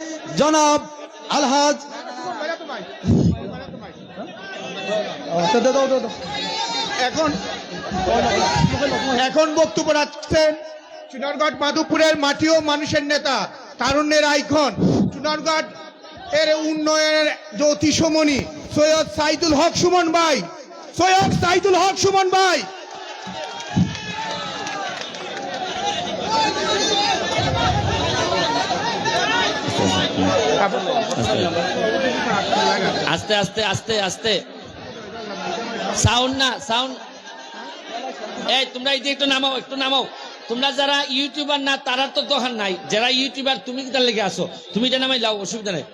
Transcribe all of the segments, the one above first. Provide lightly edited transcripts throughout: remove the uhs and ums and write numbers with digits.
জনাব আলহাজ এখন এখন বক্তব্য রাখছেন চুনারগড় মাধবপুরের মাটি ও মানুষের নেতা, তারুণ্যের আইকন, চুনারগড় এর উন্নয়নের জ্যোতিষমণি সৈয়দ সাইদুল হক সুমন ভাই। সৈয়দ সাইদুল হক সুমন ভাই। আস্তে আস্তে আস্তে আস্তে সাউন্ড না সাউন্ড। এই তোমরা এই যে একটু নামাও, একটু নামাও। তোমরা যারা ইউটিউবার না তারা তো দোকান নাই, যারা ইউটিউবার তুমি কি তার লেগে আসো, তুমি এটা নামাই যাও, অসুবিধা নেই।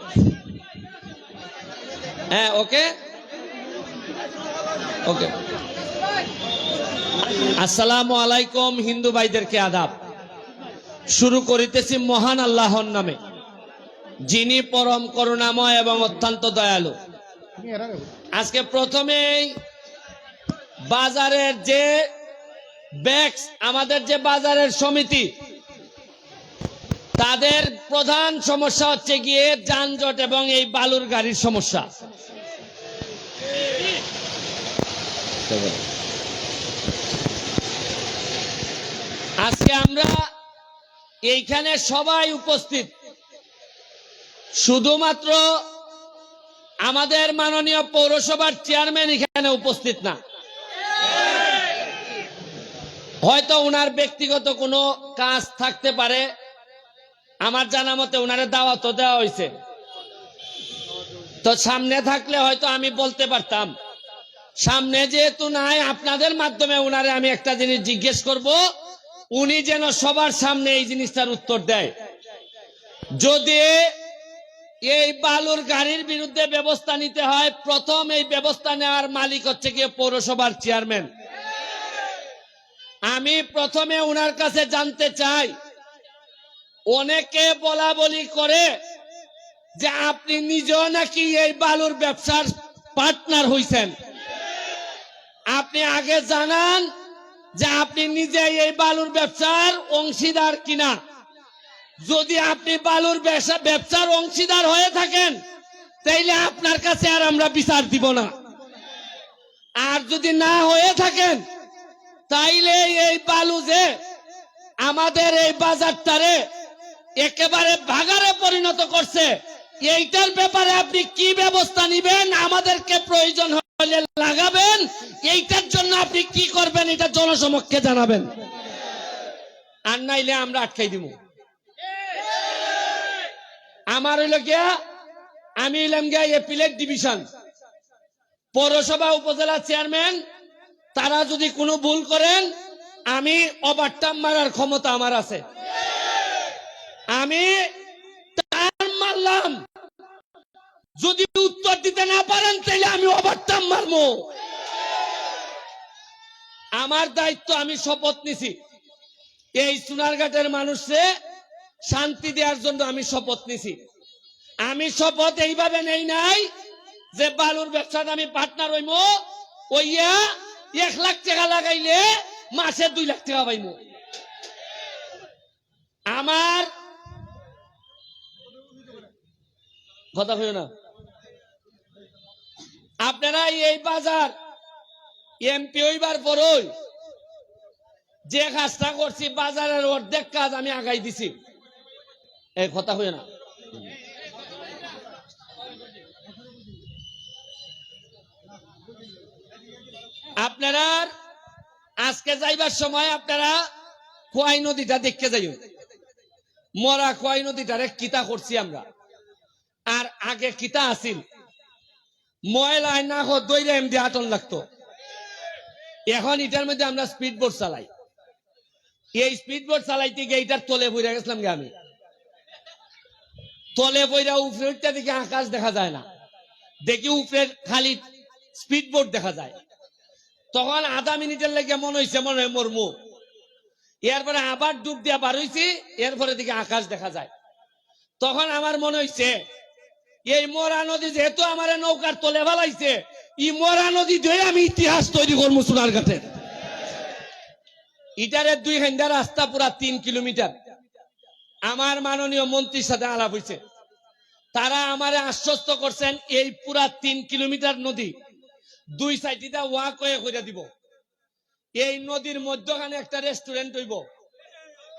হ্যাঁ ওকে ওকে। আসসালামু আলাইকুম, হিন্দু ভাইদেরকে আদাব। শুরু করিতেছি মহান আল্লাহর নামে, যিনি পরম করুণাময় এবং অত্যন্ত দয়ালু। আজকে প্রথমেই বাজারের যে ব্যাক্স, আমাদের যে বাজারের সমিতি, তাদের প্রধান সমস্যা হচ্ছে গিয়ে যানজট এবং এই বালুর গাড়ির সমস্যা। আজকে আমরা এইখানে সবাই উপস্থিত, শুধুমাত্র আমাদের মাননীয় পৌরসভার চেয়ারম্যান এখানে উপস্থিত না। হয়তো ওনার ব্যক্তিগত কোনো কাজ থাকতে পারে, আমার জানা মতে ওনারে দাওয়াতও দেওয়া হয়েছে, তো সামনে থাকলে হয়তো আমি বলতে পারতাম। সামনে যেহেতু নাই, আপনাদের মাধ্যমে ওনারে আমি একটা জিনিস জিজ্ঞেস করব, উনি যেন সবার সামনে এই জিনিসটার উত্তর দেয়। যদি এই বালুর গাড়ির বিরুদ্ধে ব্যবস্থা নিতে হয়, প্রথম এই ব্যবস্থা নেওয়ার মালিক হচ্ছে গিয়ে পৌরসভার চেয়ারম্যান। আমি প্রথমে ওনার কাছে জানতে চাই, অনেকে বলা বলি করে যে আপনি নিজেও নাকি এই বালুর ব্যবসার পার্টনার হইছেন। আপনি আগে জানান যে আপনি নিজে এই বালুর ব্যবসার অংশীদার কিনা। যদি আপনি বালুর ব্যবসার অংশীদার হয়ে থাকেন, তাইলে আপনার কাছে আর আমরা বিচার দিব না। আর যদি না হয়ে থাকেন, তাইলে এই বালু যে আমাদের এই বাজারটারে একেবারে ভাগারে পরিণত করছে, এইটার ব্যাপারে আপনি কি ব্যবস্থা নিবেন, আমাদেরকে প্রয়োজন হলে লাগাবেন, এইটার জন্য আপনি কি করবেন এটা জনসমক্ষে জানাবেন। আর নাইলে আমরা আটকাই দিব। আমার হইল গিয়া, আমি হইলাম গিয়া এপিলেট ডিভিশন পৌরসভা উপজেলা চেয়ারম্যান। তারা যদি কোনো ভুল করেন, আমি ওভারটার্ম মারার ক্ষমতা আমার আছে। আমি টার্ম মারলাম, যদি উত্তর দিতে না পারেন তাহলে আমি ওভারটার্ম মারবো। আমার দায়িত্ব, আমি শপথ নিছি এই সোনারঘাটের মানুষে শান্তি দেওয়ার জন্য। আমি শপথ নিছি। আমি শপথ এইভাবে নেই নাই যে বালুর ব্যবসাতে আমি পার্টনার হইম, ওইয়া 1 লাখ টাকা লাগাইলে মাসে 2 লাখ টাকা পাইব। আমার কথা হইও না। আপনারা এই বাজার এমপি হইবার পরই যে কাজটা করছি, বাজারের অর্ধেক কাজ আমি আগাই দিছি। এই কথা হইও না। আপনারা আজকে যাইবার সময় আপনারা খোয়াই নদীটা দেখতে যাই। মরা খোয়াই নদীটারে কিতা করছি আমরা, আর আগে কিতা আসিল, ময়লায় না দইরে এমনি আটন লাগতো। এখন এটার মধ্যে আমরা স্পিড বোট চালাই। এই স্পিড বোট চালাইতে গিয়ে এটার তলে বইরা গেছিলাম গে আমি। তলে বইরা উপরে উঠতে দেখি আকাশ দেখা যায় না, দেখি উপরে খালি স্পিড বোট দেখা যায়। তখন আধা মিনিটের লেগে মনে হয়েছে মনে হয় মরমু। এরপরে আবার ডুব দিয়া বার হয়েছি, এরপরে দিকে আকাশ দেখা যায়। তখন আমার মনে হয়েছে এই মরা নদী যেহেতু আমার নৌকার তলে ফেলাইছে, এই মরা নদী দিয়ে আমি ইতিহাস তৈরি করবো সোনারঘাটের। ইটারে 2 ঘন্টা রাস্তা, পুরা 3 কিলোমিটার। আমার মাননীয় মন্ত্রীর সাথে আলাপ হয়েছে, তারা আমারে আশ্বস্ত করছেন এই পুরা 3 কিলোমিটার নদী 2 সাইডে ওয়াক হয়ে করে দিব। এই নদীর মধ্যখানে একটা রেস্টুরেন্ট হইব।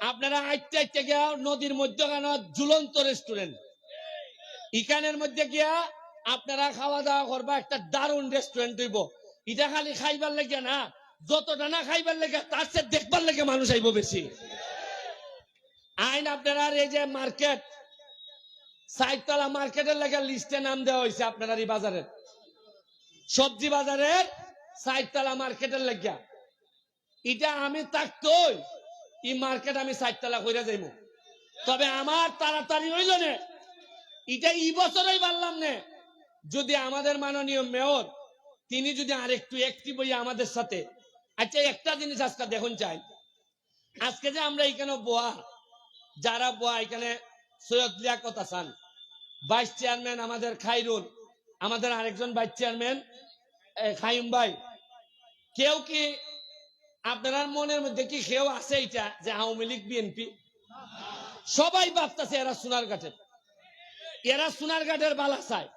আপনারা আইতে আইতে গিয়া নদীর মধ্যখানে ঝুলন্ত রেস্টুরেন্ট, ইখানের মধ্যে গিয়া আপনারা খাওয়া দাওয়া করবা, একটা দারুণ রেস্টুরেন্ট হইব। এটা খালি খাইবার লেগে না, যতটা না খাইবার লেগে তার চেয়ে দেখবার লেগে মানুষ আইব বেশি। আইন আপনারা এই যে মার্কেট 4 তলা মার্কেটের লেগে লিস্টে নাম দেওয়া হয়েছে আপনারা এই বাজারের, সবজি বাজারের 4 তলা মার্কেটের লেগে। এটা আমি থাকতোই এই মার্কেট আমি 4 তলা কইরা যাইব। তবে আমার তাড়াতাড়ি হইল না, এটা এই বছরই পারলাম না। যদি আমাদের মাননীয় মেয়র তিনি যদি আরেকটু অ্যাক্টিভ হইয়া আমাদের সাথে, আচ্ছা একটা জিনিস আজকে দেখুন চাই, আজকে যে আমরা এখানে বোয়া, যারা বোয়া এখানে সৈয়দ লিয়াকত হাসান, ভাইস চেয়ারম্যান আমাদের খাইরুল, আমাদের আরেকজন ভাইস চেয়ারম্যান খাইম ভাই, কেউ কি আপনার মনের মধ্যে কি কেউ আছে এটা যে আওয়ামী লীগ বিএনপি? সবাই ভাবতেছে এরা সোনারঘাটের, এরা সোনারঘাটের বালা চায়।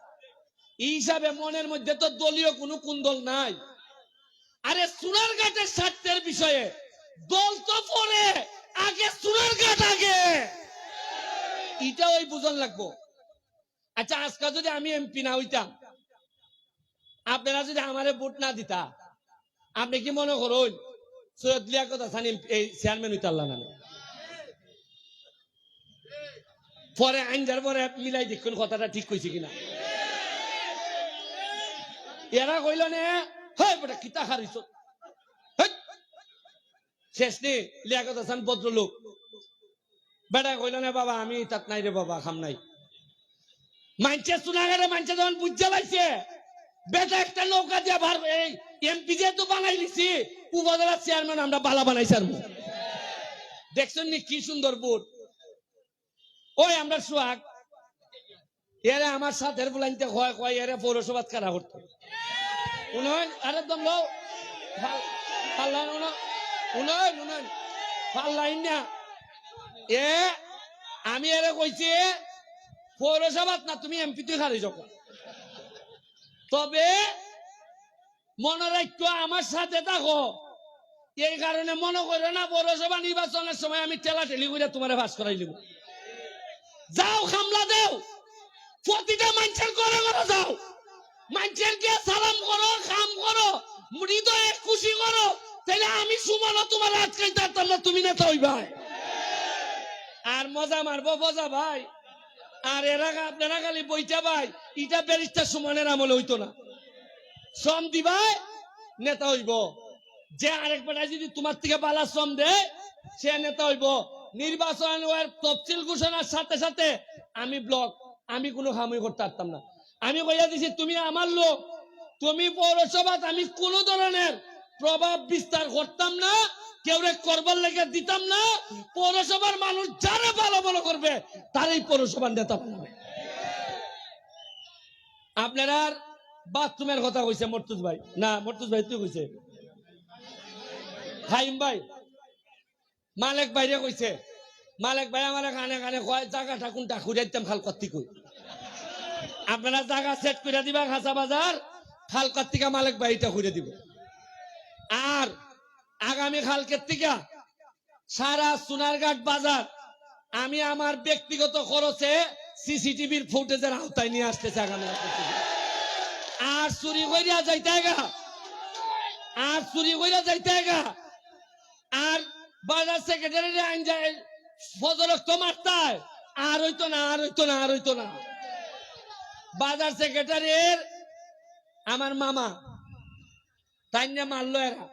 এই হিসাবে মনের মধ্যে তো দলীয় কোনো কুন্দল নাই। আরে সোনারঘাটের স্বার্থের বিষয়ে দল তো পরে, আগে সোনারঘাট আগে, এটা ওই বুঝন লাগবো। আচ্ছা আজকে যদি আমি এমপি না হইতাম, আপনারা যদি আমারে ভোট না দিতা, আপনি কি মনে করুন সৈয়দ লিয়াকত হাসান এই চেয়ারম্যান হইতে পারলাম না? পরে আইন যার পরে মিলাই দেখুন কথাটা ঠিক কইছি কিনা। এরা কইল না হয় বেটা কিতা হারিস, শেষ নি লিয়াকত হাসান ভদ্রলোক বেটা কইল না বাবা আমি তাত নাই রে বাবা, খাম নাই। মানছে সোনাগারে মানছে যখন বুঝা লাইছে বেটা একটা নৌকা দিয়ে ভার এই এমপি যেহেতু বানাই দিছি, উপজেলার চেয়ারম্যান আমরা বালা বানাইছি। দেখছেন নি কি সুন্দর বুট। ওই আমরা সোহাগ এরা আমার সাথে বুলাইতে কয় কয় এরা পৌরসভা কারা করতো উনয়ন, আরে দম লো ফাল্লাইন উনয়ন উনয়ন ফাল্লাইন না এ আমি এরা কইছি পৌরসভাত না, তুমি এমপি তুই খালি যখন। তবে মনে রাখতো আমার সাথে থাকো, এই কারণে মনে করো না পৌরসভা নির্বাচনের সময় আমি ঠেলা ঠেলি করে তোমার ভাস করাই দিব। যাও খামলা দেও, প্রতিটা মানুষের ঘরে ঘরে যাও, মানুষের কে সালাম করো, কাম করো, হৃদয়ে খুশি করো, তাহলে আমি সুমানো তোমার আজকাইতে পারতাম না, তুমি নেতা হইবা। আর মজা মারবো বোঝা ভাই। আর এরা আপনারা খালি বইটা ভাই, এটা ব্যারিস্টার সুমনের আমলে হইতো না। শ্রম দিবাই নেতা হইব, যে আরেকবার যদি তোমার থেকে বালা শ্রম দেয় সে নেতা হইব। নির্বাচন তফসিল ঘোষণার সাথে সাথে আমি ব্লক, আমি কোনো খামই করতে পারতাম না। আমি কইয়া দিছি তুমি আমার লোক, তুমি পৌরসভাত আমি কোন ধরনের প্রভাব বিস্তার করতাম না, কেউ করবার লেগে দিতাম না। পৌরসভার মানুষ যারা ভালো ভালো করবে তারাই পৌরসভার নেতা বানাবে। আপনারা বাথরুমের কথা কইছে মর্তুজ ভাই, না মর্তুজ ভাই তুই কইছে, হাইম ভাই মালিক ভাইরে কইছে, মালিক ভাই আমার কানে কানে কয় জায়গাটা কোনটা খুঁজাইতাম খাল কর্তিক। আপনারা জায়গা সেট করে দিবা খাসা বাজার, খাল কর্তিকা মালিক ভাইটা খুঁজে দিব। আর আগামী কালকের থেকে সারা সোনারঘাট বাজার আমি আমার ব্যক্তিগত খরচে সিসিটিভির ফুটেজের আওতায় নিয়ে আসতেছে আগামী। আর চুরি কইরা যাইতে গা, আর চুরি কইরা যাইতে গা, আর বাজার সেক্রেটারি আইন যায় ফজরক্ত মারতায়, আর হইতো না, আর হইতো না, আর হইতো না। বাজার সেক্রেটারির আমার মামা তাই না মারলো, এরা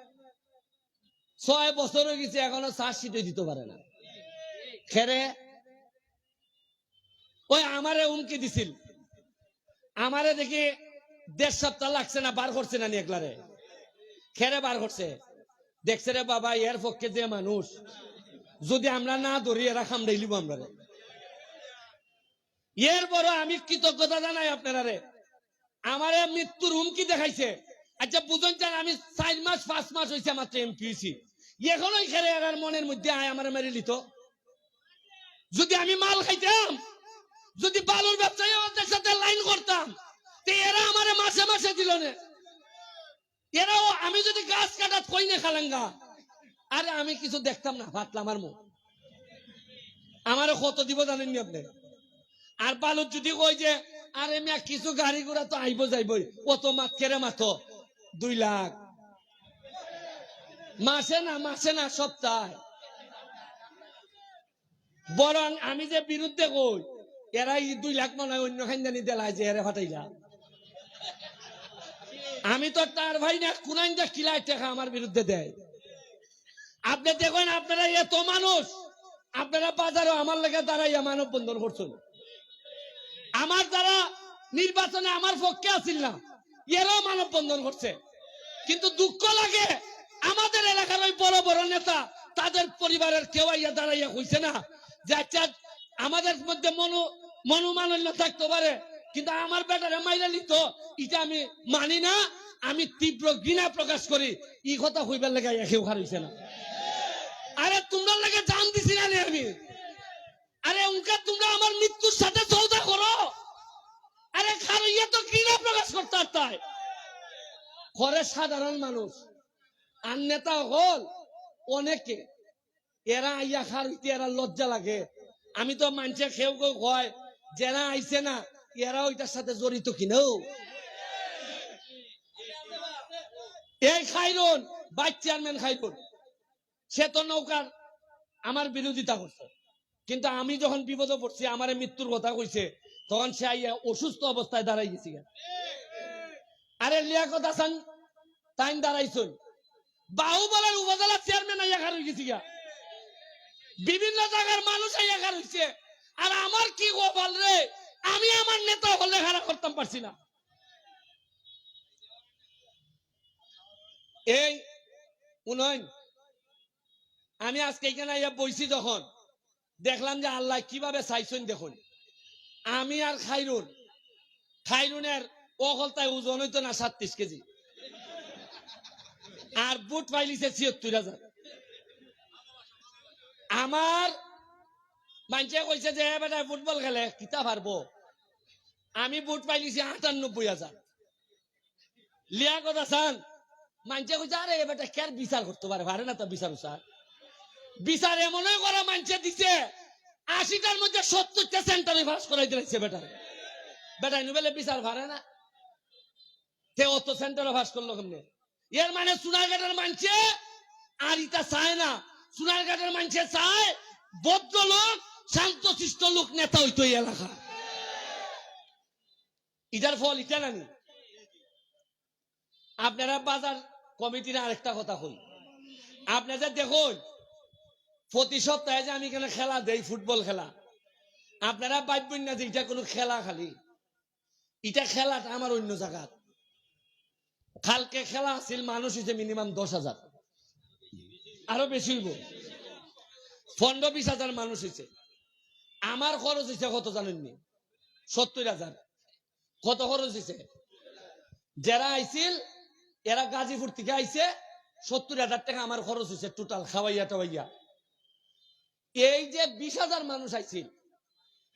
6 বছর হয়ে গেছে এখনো চার্জশিটে দিতে পারে না। খেরে ওই আমারে হুমকি দিছিল, আমারে দেখি 1.5 সপ্তাহ লাগছে না, বার করছে না একলারে, খেরে বার করছে। দেখছে রে বাবা এর পক্ষে যে মানুষ, যদি আমরা না ধরি এরা খামড়াই লিব আমরা। এর বড় আমি কৃতজ্ঞতা জানাই আপনারা রে, আমারে মৃত্যুর হুমকি দেখাইছে। আচ্ছা বুঝুন চান আমি 4 মাস 5 মাস হয়েছে মাত্র এমপি হয়েছি, এখনো খেলে এর মনের মধ্যে আয় আমার মেরে লিত। যদি আমি মাল খাইতাম যদি বালুর ব্যবসায়ী ওদের সাথে লাইন করতাম, তো এরা আমারে মাসে মাসে দিল না। এরাও আমি যদি গাছ কাটাত কই না খালাঙ্গা, আরে আমি কিছু দেখতাম না, ফাটলাম আমার মুখ। আমারে কত দিব জানেননি আপনি? আর বালুর যদি কই যে আরে মিয়া কিছু গাড়ি ঘোড়া তো আইব যাইবই, কত মাত কেড়ে মাতো 2 লাখ মাসে না সপ্তাহে। বরং আমি যে বিরুদ্ধে কই, এরা 2 লাখ মনে হয় অন্য খানদানি দেলায় যে এরা ফাটাইলা। আমি তো তার ভাই না, কোনাইন যা কিলাই টাকা আমার বিরুদ্ধে দেয়। আপনি দেখেন, আপনারা এত মানুষ, আপনারা বাজারে আমার লেগে দাঁড়াইয়া মানববন্ধন করছেন। আমার যারা নির্বাচনে আমার পক্ষে আসিল না, এরাও মানববন্ধন করছে। কিন্তু দুঃখ লাগে, আমাদের এলাকার ওই বড় বড় নেতা তাদের পরিবারের কেউ আইয়া দাঁড়াইয়া কইছে না যে আচ্ছা আমাদের মধ্যে মনোমালিন্য থাকতে পারে, কিন্তু আমার বেটারে মাইরা নিত, এটা আমি মানি না, আমি তীব্র ঘৃণা প্রকাশ করি। এই কথা হইবার লেগে কেউ হারাইছে না। আরে তোমরা লেগে জান দিছি না আমি? আরে উনকা তোমরা আমার মৃত্যুর সাথে সৌদা করো। আরে খারাইয়া তো ঘৃণা প্রকাশ করতে তাই করে সাধারণ মানুষ। আর নেতা হল অনেকে, এরা আইয়া খারইতে এরা লজ্জা লাগে। আমি তো মানছে কেউ কেউ কয় যারা আইছে না এরা ওইটার সাথে জড়িত কিনাও। এই খাইরুন ভাইস চেয়ারম্যান খাইরুন, সে তো নৌকার আমার বিরোধিতা করছে, কিন্তু আমি যখন বিপদে পড়ছি, আমার মৃত্যুর কথা কইছে, তখন সে আইয়া অসুস্থ অবস্থায় দাঁড়াই গেছি। আরে লিয়াকত হাসান তাই দাঁড়াইছুন, বাহুবলের উপজেলা চেয়ারম্যান আইয়া খার হয়ে গেছি। বিভিন্ন জায়গার মানুষ আইয়া খার হইছে। আর আমার কি গোপাল রে, আমি আমার নেতা হলে খারাপ করতাম পারছি না। এই উন্নয়ন আমি আজকে এখানে আইয়া বইছি, যখন দেখলাম যে আল্লাহ কিভাবে চাইছেন দেখুন। আমি আর খাইরুনের অকলতায় ওজন হইতো না 37 কেজি, আর বুট পাইলিছে ৭৬,০০০। আমার মানুষে কইছে যে বেটা ফুটবল খেলে কিতা পারবো, আমি বুট পাইলিছি ৯৮,০০০। লিয়াকত হাসান মানুষে কইছে আরে বেটা কেন বিচার করতে পারে না, তো বিচার বিচার এমনই করা মানুষে দিছে ৮০টার মধ্যে ৭০টা সেন্টারে পাস করাই দিয়েছে। বেটা বেলে বিচার পারে না, সে অত সেন্টারে পাস করলো কেমনে? এর মানে সোনারঘাটের মানুষে আর ইটা চায় না, সোনারঘাটের মানুষে চায় ভদ্রলোক শান্তশিষ্ট লোক নেতা হইতো এই এলাকা। ইটার ফল ইটা নানি। আপনারা বাজার কমিটির আরেকটা কথা কই, আপনাদের দেখুন প্রতি সপ্তাহে যে আমি এখানে খেলা দেই, ফুটবল খেলা, আপনারা ভাববেন না যে এটা কোনো খেলা, খালি এটা খেলাটা আমার অন্য জায়গা। কালকে খেলা আছিল, মানুষ হইছে মিনিমাম ১০,০০০, আরো বেশি হইব, ১৫-২০,০০০ মানুষ হইছে। আমার খরচ হইছে কত জানেননি? ৭০,০০০। কত খরচ হইছে? যারা আইছিল এরা গাজীপুর থেকে আইছে, ৭০,০০০ টাকা আমার খরচ হইছে টোটাল খাওয়াইয়া টাওয়াইয়া। এই যে ২০,০০০ মানুষ আইছিল,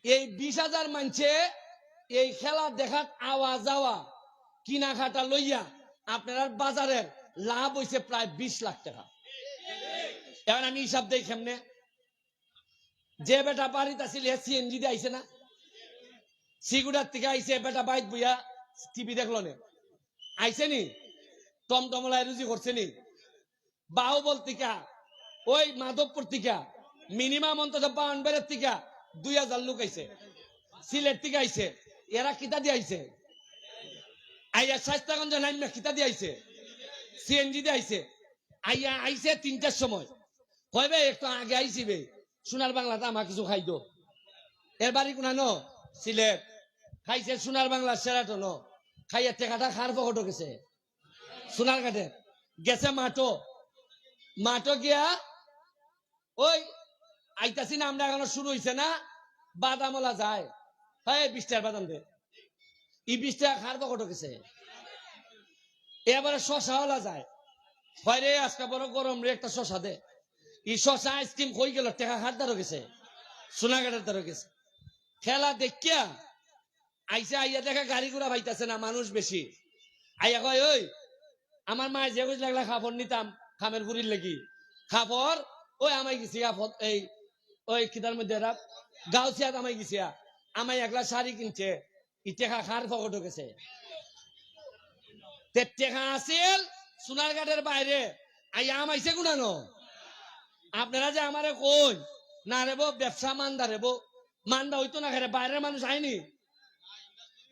এই ২০,০০০ মানুষে এই খেলা দেখার আওয়া যাওয়া কিনা খাটা লইয়া আপনার বাজারের লাভ হইছে প্রায় ২০ লাখ টাকা। এখন আমি হিসাব দেই কেমনে, যে বেটা বাড়িতে আসিল সিএনজি দিয়ে আইছে না, সিগুড়ার থেকে আইছে, বেটা বাইত বইয়া টিভি দেখলো না, আইছে নি টমটমলায় রুজি করছে নি, বাহুবল টিকা ওই মাধবপুর টিকা মিনিমাম অন্তত বাউন্ডারের টিকা ২,০০০ লোক আইছে, সিলেট থেকে আইছে, এরা কিতা দিয়ে আইছে, আইয়া শাস্তাগঞ্জ নাইমা কিতা দিয়ে আইছে, সিএনজি দিয়ে আইছে। আইয়া আইছে ৩টার সময়, কইবে একটু আগে আইছি বে, সোনার বাংলাতে আমার কিছু খাইতো। এর বাড়ি কোনা ন সিলেট, খাইছে সোনার বাংলা সেরাটন, খাইয়া টেকাটা খার পকেটও গেছে সোনার ঘাটে, গেছে মাঠো গিয়া ওই আইতাছি না আমরা, এখনো শুরু হইছে না, বাদামলা যায়, হ্যাঁ ২০ টাকার বাদাম দে, ই ২০ টাকা খার পকেটও গেছে। এবারে শশাওয়ালা যায়, হয় রে আজকে বড় গরম রে, একটা শশা দে, ই শশা আইসক্রিম কই গেল, টেকা খার দ্বারও গেছে, সোনাঘাটের দ্বারও গেছে। খেলা দেখিয়া আইসা আইয়া দেখা গাড়ি ঘোড়া ভাইতাছে না, মানুষ বেশি। আইয়া কয়, ওই আমার মায়ের যে বুঝ লাগলা খাপড় নিতাম খামের পুরির লেগি, খাপড় ওই আমাই গেছি এই ওই খিদার মধ্যে গাউছিয়া আমাই গেছিয়া, আমায় একলা শাড়ি কিনছে, ইটেখা খার ফকট গেছে। টেকা আছিল সোনারঘাটের বাইরে, আইয়া আমাইছে গুনানো। আপনারা যে আমারে কই না রেবো ব্যবসা মান্দা রেবো, মান্দা হইতো না খেরে, বাইরের মানুষ আইনি,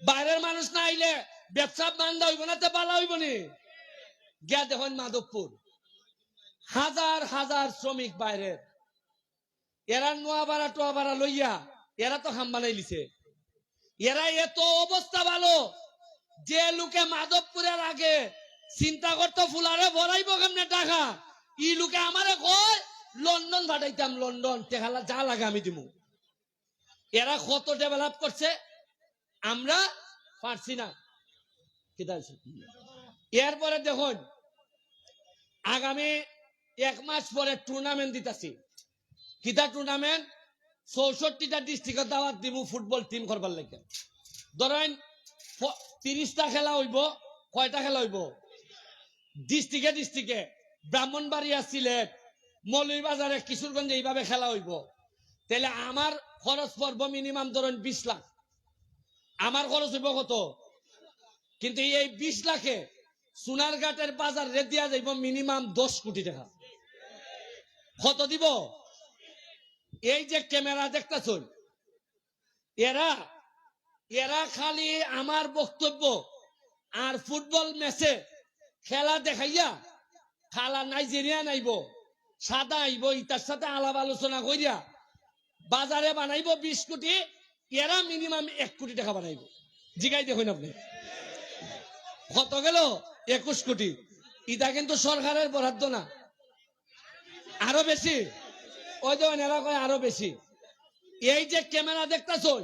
বাইরের মানুষ না আইলে ব্যবসা মান্দা হইব না, তে পালা হইব নি। গিয়া দেখুন মাধবপুর হাজার হাজার শ্রমিক বাইরের, এরা নোয়াবাড়া টোয়াবাড়া লইয়া এরা তো খাম বানাই লিছে। এরা এত অবস্থা ভালো যে লোকে মাধবপুরের আগে চিন্তা করতো ফুলারে ভরাইব কেমনে টাকা, ই লোকে আমারে কয় লন্ডন পাঠাইতাম, লন্ডন টেকালা যা লাগে আমি দিব। এরা কত ডেভেলপ করছে, আমরা পারছি না। এরপরে দেখুন আগামী 1 মাস পরে টুর্নামেন্ট দিতেছি। কিতা টুর্নামেন্ট? 64টা ডিস্ট্রিক্টের দাওয়াত দিব ফুটবল টিম করবার লাগে। ধরেন 30টা খেলা হইব, কয়টা খেলা হইব? ডিস্ট্রিক্টে ডিস্ট্রিক্টে ব্রাহ্মণবাড়িয়া, সিলেট, মৌলভীবাজারে, কিশোরগঞ্জে এইভাবে খেলা হইব। তাহলে আমার খরচ পড়বো মিনিমাম ধরেন 20 লাখ। আমার খরচ হইব কত? কিন্তু এই 20 লাখে সোনারঘাটের বাজার রেট দিয়া যাইব মিনিমাম 10 কোটি টাকা। কত দিব? এই যে ক্যামেরা দেখতেছেন, এরা এরা খালি আমার বক্তব্য আর ফুটবল ম্যাচে খেলা দেখাইয়া খালা নাইজেরিয়া নাইব, সাদা আইব, ইতার সাথে আলাপ আলোচনা করিয়া বাজারে বানাইব 20 কোটি, এরা মিনিমাম 1 কোটি টাকা বানাইব। জিগাই দেখুন আপনি কত গেল? 21 কোটি। ইটা কিন্তু সরকারের বরাদ্দ না, আরো বেশি। ওই যে এরা কয় আরো বেশি। এই যে ক্যামেরা দেখতেছেন,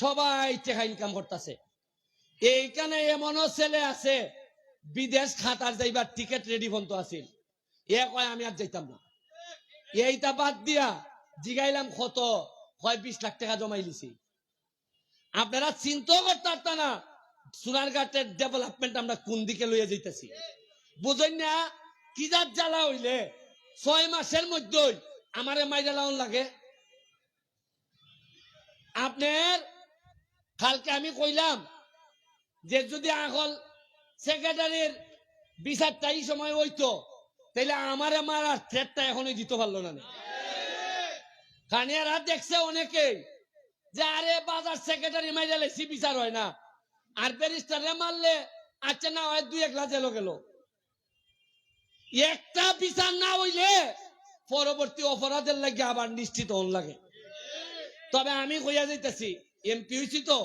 সবাই টাকা ইনকাম করতেছে। এইখানে এমনও ছেলে আছে বিদেশ খাতার যাইবার টিকিট রেডি ফোন তো আছিল, এ কয় আমি আর যাইতাম না। এইটা বাদ দিয়া জিগাইলাম কত, হয় 20 লাখ টাকা জমাই লিছি। আপনারা চিন্তা করতে পারতেন না সোনারঘাটের ডেভেলপমেন্ট আমরা কোন দিকে লইয়া যাইতেছি, বুঝেন না? কি যার জ্বালা হইলে 6 মাসের মধ্যে আমারে মাইরা লাউন লাগে। আপনার কালকে আমি কইলাম যে যদি আগল সেক্রেটারির বিচারটা এই সময় হইতো, তাহলে আমারে মারার থ্রেটটা এখনই দিতে পারলো না। কানিয়ারা দেখছে অনেকেই যে আরে বাজার সেক্রেটারি মাইরা লেছি বিচার হয় না, আর ব্যারিস্টারে মারলে আচ্ছা না হয় 2-1 লাখ জেল গেল। একটা বিচার না হইলে পরবর্তী অপরাধের লাগে আবার নিশ্চিত হন লাগে। তবে আমি কইয়া যাইতেছি, এমপি হইছি তো,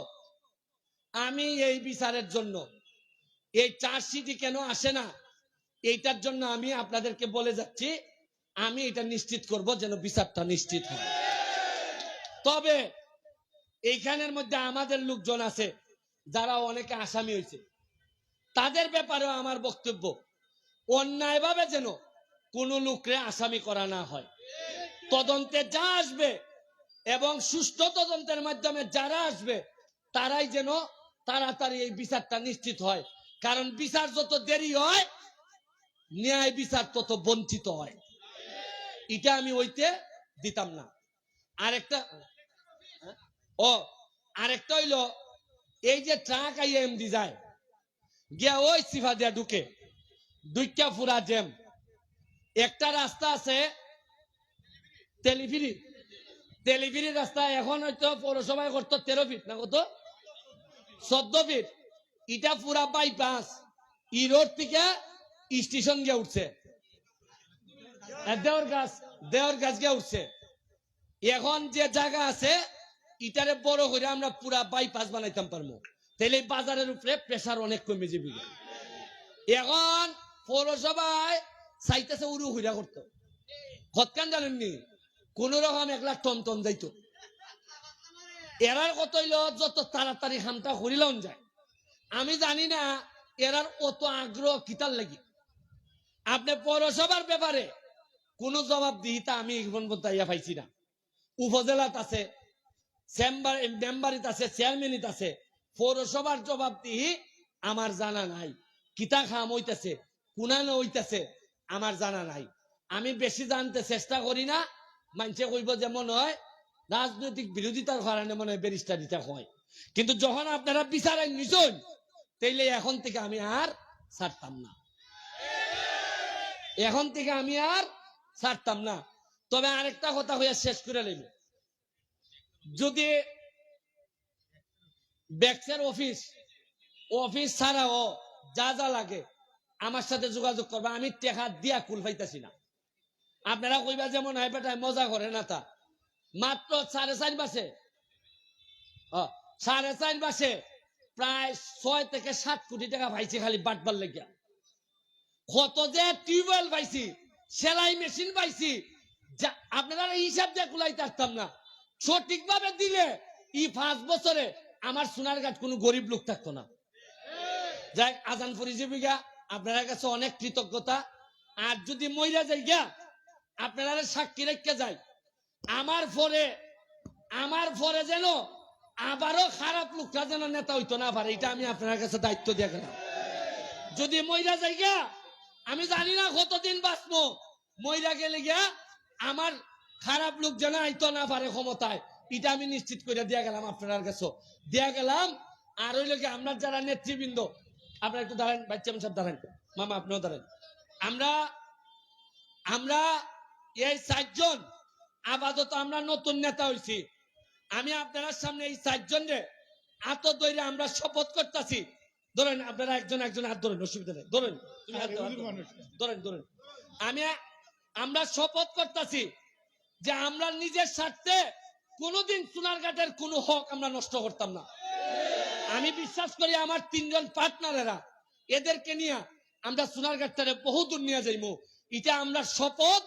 আমি এই বিচারের জন্য এই চার্জশিটই কেন আসে না এইটার জন্য আমি আপনাদেরকে বলে যাচ্ছি, আমি এটা নিশ্চিত করব যেন বিচারটা নিশ্চিত হয়। তবে এইখানের মধ্যে আমাদের লোকজন আছে যারা অনেকে আসামি হয়েছে, তাদের ব্যাপারেও আমার বক্তব্য অন্যায়ভাবে যেন কোনো লোকরে আসামি করা না হয়। তদন্তে যা আসবে এবং সুষ্ঠু তদন্তের মাধ্যমে যারা আসবে তারাই যেন তাড়াতাড়ি এই বিচারটা নিশ্চিত হয়। কারণ বিচার যত দেরি হয়, ন্যায় বিচার তত বঞ্চিত হয়। এটা আমি হইতে দিতাম না। আরেকটা হইল, এই যে ট্রাক আইয়া এমডি যায় গিয়া ওই সিফা দিয়া ঢুকে, 2টা পুরা জ্যাম। একটা রাস্তা আছে তেলিফিরি রাস্তা, এখন হয়তো পৌরসভায় করতো 13 ফিট না কত 14 ফিট। এটা পুরা বাইপাস, ই রোড থেকে স্টেশন গিয়ে উঠছে, দেওয়ার গাছ গিয়ে উঠছে। এখন যে জায়গা আছে ইটারে বড় করে আমরা পুরা বাইপাস বানাইতাম পারবো, তাহলে বাজারের উপরে প্রেসার অনেক কমে যাবে। এখন পৌরসভায় চাইতেছে উরু হইরা করতো, কতখান জানেননি? কোন রকম 1 লাখ টন টন যাইতো। এরার কত হইল যত তাড়াতাড়ি হামটা করিলাম যায়। আমি জানি না এরার অত আগ্রহ কিতার লাগি। আপনি পৌরসভার ব্যাপারে কোন জবাবদিহিতা আমি এখন পর্যন্ত পাইছি না। উপজেলাত আছে, মেম্বারিত আছে, চেয়ারম্যানিত আছে, পৌরসভার জবাবদিহি আমার জানা নাই। কিতা খাম হইতেছে, কুনানো হইতেছে আমার জানা নাই। আমি বেশি জানতে চেষ্টা করি না। মানুষে কইব যে মনে হয় রাজনৈতিক বিরোধিতার কারণে মনে হয় ব্যারিস্টারিটা হয়, কিন্তু যখন আপনারা বিচারে নিছেন তাইলে এখন থেকে আমি আর ছাড়তাম না, এখন থেকে আমি আর ছাড়তাম না। তবে আরেকটা কথা হইয়া শেষ করে লইব, যদি ব্যাক্সের অফিস ছাড়াও যা যা লাগে আমার সাথে যোগাযোগ করবে। আমি টেকা দিয়া কুল পাইতাছি না। আপনারা কইবা যেমন হয় বেটায় মজা করে না, তা মাত্র 4.5 মাসে 4.5 মাসে প্রায় 6 থেকে 7 কোটি টাকা পাইছি খালি বাটবার লেগিয়া। কত যে টিউবওয়েল পাইছি, সেলাই মেশিন পাইছি, যা আপনারা হিসাব দিয়ে কুলাইতে পারতাম না। সঠিকভাবে দিলে এই 5 বছরে আমার সোনারঘাট কোনো গরিব লোক থাকতো না। যাই আজান পরিজীবী গা আপনার কাছে অনেক কৃতজ্ঞতা। আর যদি মইরা যাই গা আপনারা সাক্ষী রেখে যাই, আমার পরে যেন আবারও খারাপ লোকটা যেন নেতা হইতো না পারে, এটা আমি আপনার কাছে দায়িত্ব দিয়ে গেলাম। যদি মইরা যাই গা আমি জানি না কতদিন বাঁচবো, মইরা গেলে গিয়া আমার খারাপ লোক যেন আইতো না পারে ক্ষমতায়, এটা আমি নিশ্চিত করে দিয়া গেলাম আপনার কাছে দিয়া গেলাম। আর ওই লোকে আমরা যারা নেতৃবৃন্দ, আপনারা একটু দাঁড়ান, বাচ্চা সব দাঁড়ান, মামা আপনিও দাঁড়ান। আমরা এই 4 জন আপাতত আমরা নতুন নেতা হইছি। আমি আপনার সামনে এই 4 জন রে হাত ধরে আমরা শপথ করতেছি। ধরেন আপনারা একজন হাত ধরেন, অসুবিধা নেই, ধরেন ধরেন। আমরা শপথ করতেছি যে আমরা নিজের স্বার্থে কোনোদিন সোনারঘাটের কোনো হক আমরা নষ্ট করতাম না। আমি বিশ্বাস করি আমার 3 জন পার্টনারেরা এদেরকে নিয়ে আমরা সোনারঘাটটারে বহুদূর নিয়ে যাইবো। এটা আমরা শপথ,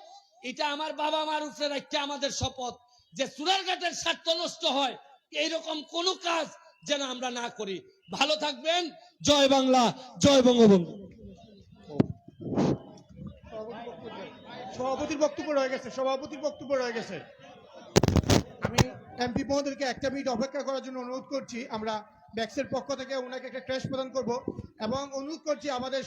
এটা আমার বাবা মার উপরে রাখতে আমাদের শপথ যে সোনারঘাটের স্বার্থ নষ্ট হয় এইরকম কোন কাজ যেন আমরা না করি। ভালো থাকবেন। জয় বাংলা, জয় বঙ্গবন্ধু। সভাপতির বক্তব্য রয়ে গেছে। আমি এমপি মহোদয়কে 1 মিনিট অপেক্ষা করার জন্য অনুরোধ করছি। আমরা ব্যাক্সের পক্ষ থেকে ওনাকে একটা ক্রেশ প্রদান করব এবং অনুরোধ করছি আমাদের